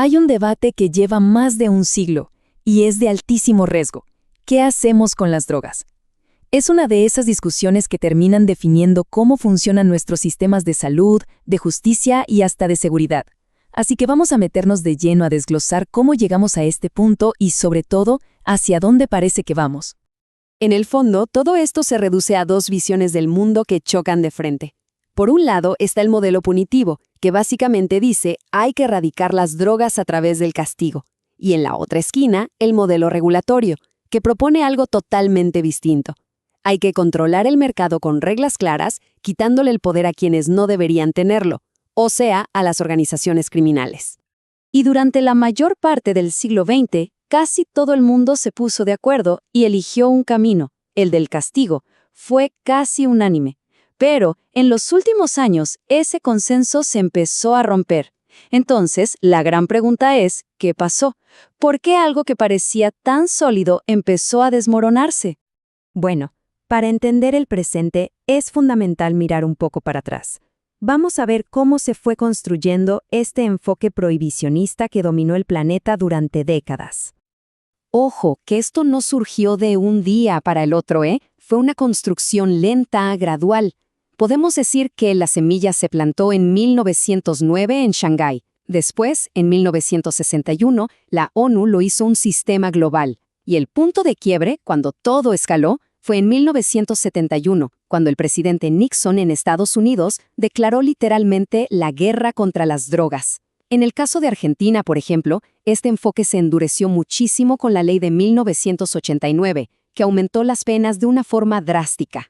Hay un debate que lleva más de un siglo y es de altísimo riesgo. ¿Qué hacemos con las drogas? Es una de esas discusiones que terminan definiendo cómo funcionan nuestros sistemas de salud, de justicia y hasta de seguridad. Así que vamos a meternos de lleno a desglosar cómo llegamos a este punto y, sobre todo, hacia dónde parece que vamos. En el fondo, todo esto se reduce a dos visiones del mundo que chocan de frente. Por un lado está el modelo punitivo, que básicamente dice hay que erradicar las drogas a través del castigo. Y en la otra esquina, el modelo regulatorio, que propone algo totalmente distinto. Hay que controlar el mercado con reglas claras, quitándole el poder a quienes no deberían tenerlo, o sea, a las organizaciones criminales. Y durante la mayor parte del siglo XX, casi todo el mundo se puso de acuerdo y eligió un camino, el del castigo. Fue casi unánime. Pero en los últimos años, ese consenso se empezó a romper. Entonces, la gran pregunta es, ¿qué pasó? ¿Por qué algo que parecía tan sólido empezó a desmoronarse? Bueno, para entender el presente es fundamental mirar un poco para atrás. Vamos a ver cómo se fue construyendo este enfoque prohibicionista que dominó el planeta durante décadas. Ojo, que esto no surgió de un día para el otro, ¿eh? Fue una construcción lenta, gradual. Podemos decir que la semilla se plantó en 1909 en Shanghái. Después, en 1961, la ONU lo hizo un sistema global. Y el punto de quiebre, cuando todo escaló, fue en 1971, cuando el presidente Nixon en Estados Unidos declaró literalmente la guerra contra las drogas. En el caso de Argentina, por ejemplo, este enfoque se endureció muchísimo con la ley de 1989, que aumentó las penas de una forma drástica.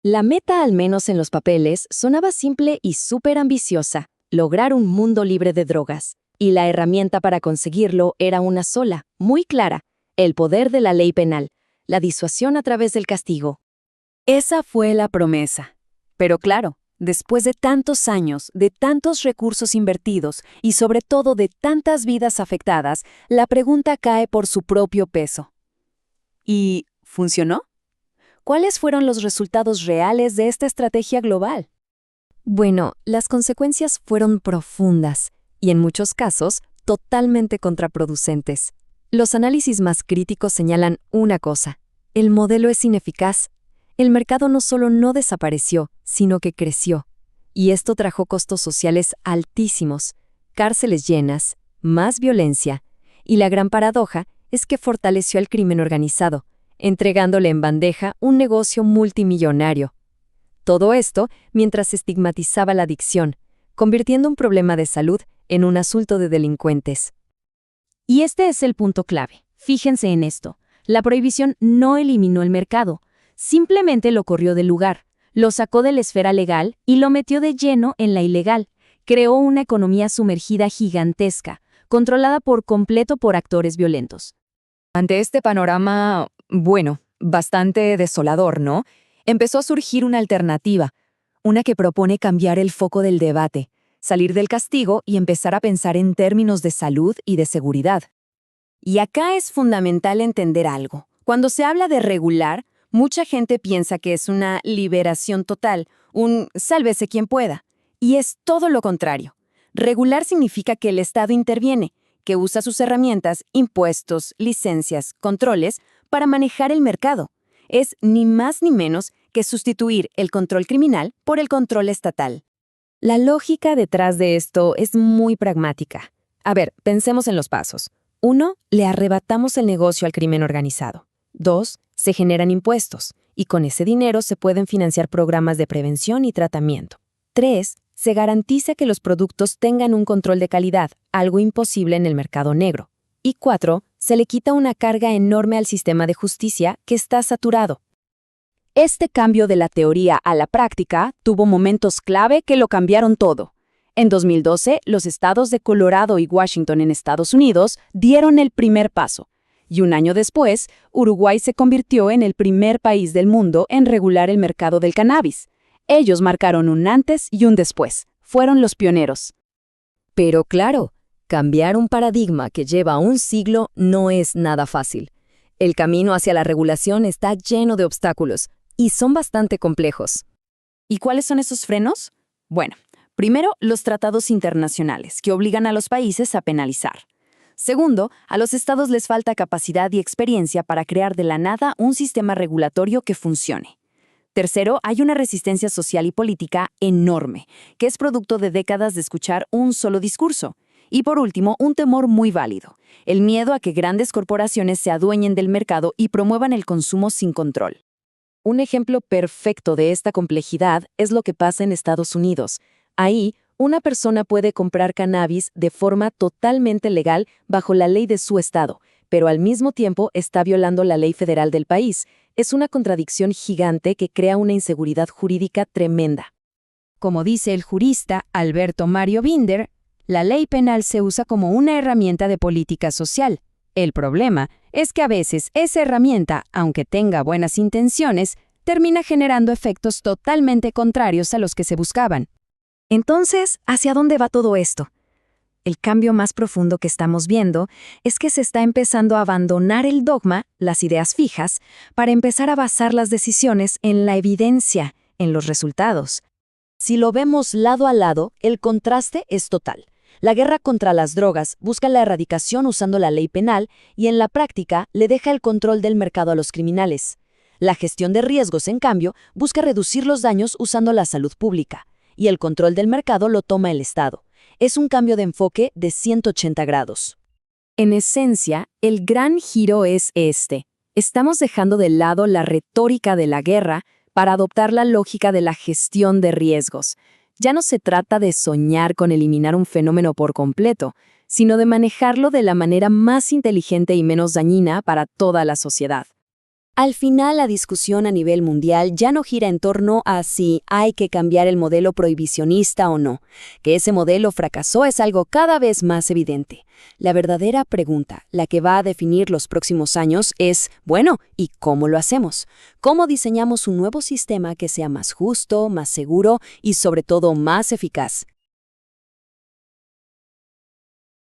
La meta, al menos en los papeles, sonaba simple y súper ambiciosa: lograr un mundo libre de drogas. Y la herramienta para conseguirlo era una sola, muy clara: el poder de la ley penal, la disuasión a través del castigo. Esa fue la promesa. Pero claro, después de tantos años, de tantos recursos invertidos y sobre todo de tantas vidas afectadas, la pregunta cae por su propio peso. ¿Y funcionó? ¿Cuáles fueron los resultados reales de esta estrategia global? Bueno, las consecuencias fueron profundas y en muchos casos totalmente contraproducentes. Los análisis más críticos señalan una cosa: el modelo es ineficaz. El mercado no solo no desapareció, sino que creció. Y esto trajo costos sociales altísimos, cárceles llenas, más violencia, y la gran paradoja es que fortaleció al crimen organizado, entregándole en bandeja un negocio multimillonario. Todo esto mientras estigmatizaba la adicción, convirtiendo un problema de salud en un asunto de delincuentes. Y este es el punto clave. Fíjense en esto. La prohibición no eliminó el mercado, simplemente lo corrió del lugar, lo sacó de la esfera legal y lo metió de lleno en la ilegal. Creó una economía sumergida gigantesca, controlada por completo por actores violentos. Ante este panorama, bueno, bastante desolador, ¿no? Empezó a surgir una alternativa, una que propone cambiar el foco del debate, salir del castigo y empezar a pensar en términos de salud y de seguridad. Y acá es fundamental entender algo. Cuando se habla de regular, mucha gente piensa que es una liberación total, un sálvese quien pueda. Y es todo lo contrario. Regular significa que el Estado interviene, que usa sus herramientas, impuestos, licencias, controles, para manejar el mercado. Es ni más ni menos que sustituir el control criminal por el control estatal. La lógica detrás de esto es muy pragmática. A ver, pensemos en los pasos. 1. Le arrebatamos el negocio al crimen organizado. 2. Se generan impuestos, y con ese dinero se pueden financiar programas de prevención y tratamiento. 3. Se garantiza que los productos tengan un control de calidad, algo imposible en el mercado negro. Y 4. Se le quita una carga enorme al sistema de justicia que está saturado. Este cambio de la teoría a la práctica tuvo momentos clave que lo cambiaron todo. En 2012, los estados de Colorado y Washington en Estados Unidos dieron el primer paso. Y un año después, Uruguay se convirtió en el primer país del mundo en regular el mercado del cannabis. Ellos marcaron un antes y un después. Fueron los pioneros. Pero claro, cambiar un paradigma que lleva un siglo no es nada fácil. El camino hacia la regulación está lleno de obstáculos, y son bastante complejos. ¿Y cuáles son esos frenos? Bueno, Primero, los tratados internacionales, que obligan a los países a penalizar. Segundo, a los estados les falta capacidad y experiencia para crear de la nada un sistema regulatorio que funcione. Tercero, hay una resistencia social y política enorme, que es producto de décadas de escuchar un solo discurso. Y por último, un temor muy válido, el miedo a que grandes corporaciones se adueñen del mercado y promuevan el consumo sin control. Un ejemplo perfecto de esta complejidad es lo que pasa en Estados Unidos. Ahí, una persona puede comprar cannabis de forma totalmente legal bajo la ley de su estado, pero al mismo tiempo está violando la ley federal del país. Es una contradicción gigante que crea una inseguridad jurídica tremenda. Como dice el jurista Alberto Mario Binder, la ley penal se usa como una herramienta de política social. El problema es que a veces esa herramienta, aunque tenga buenas intenciones, termina generando efectos totalmente contrarios a los que se buscaban. Entonces, ¿hacia dónde va todo esto? El cambio más profundo que estamos viendo es que se está empezando a abandonar el dogma, las ideas fijas, para empezar a basar las decisiones en la evidencia, en los resultados. Si lo vemos lado a lado, el contraste es total. La guerra contra las drogas busca la erradicación usando la ley penal y en la práctica le deja el control del mercado a los criminales. La gestión de riesgos, en cambio, busca reducir los daños usando la salud pública, y el control del mercado lo toma el Estado. Es un cambio de enfoque de 180 grados. En esencia, el gran giro es este. Estamos dejando de lado la retórica de la guerra para adoptar la lógica de la gestión de riesgos. Ya no se trata de soñar con eliminar un fenómeno por completo, sino de manejarlo de la manera más inteligente y menos dañina para toda la sociedad. Al final, la discusión a nivel mundial ya no gira en torno a si hay que cambiar el modelo prohibicionista o no. Que ese modelo fracasó es algo cada vez más evidente. La verdadera pregunta, la que va a definir los próximos años, es, bueno, ¿y cómo lo hacemos? ¿Cómo diseñamos un nuevo sistema que sea más justo, más seguro y sobre todo más eficaz?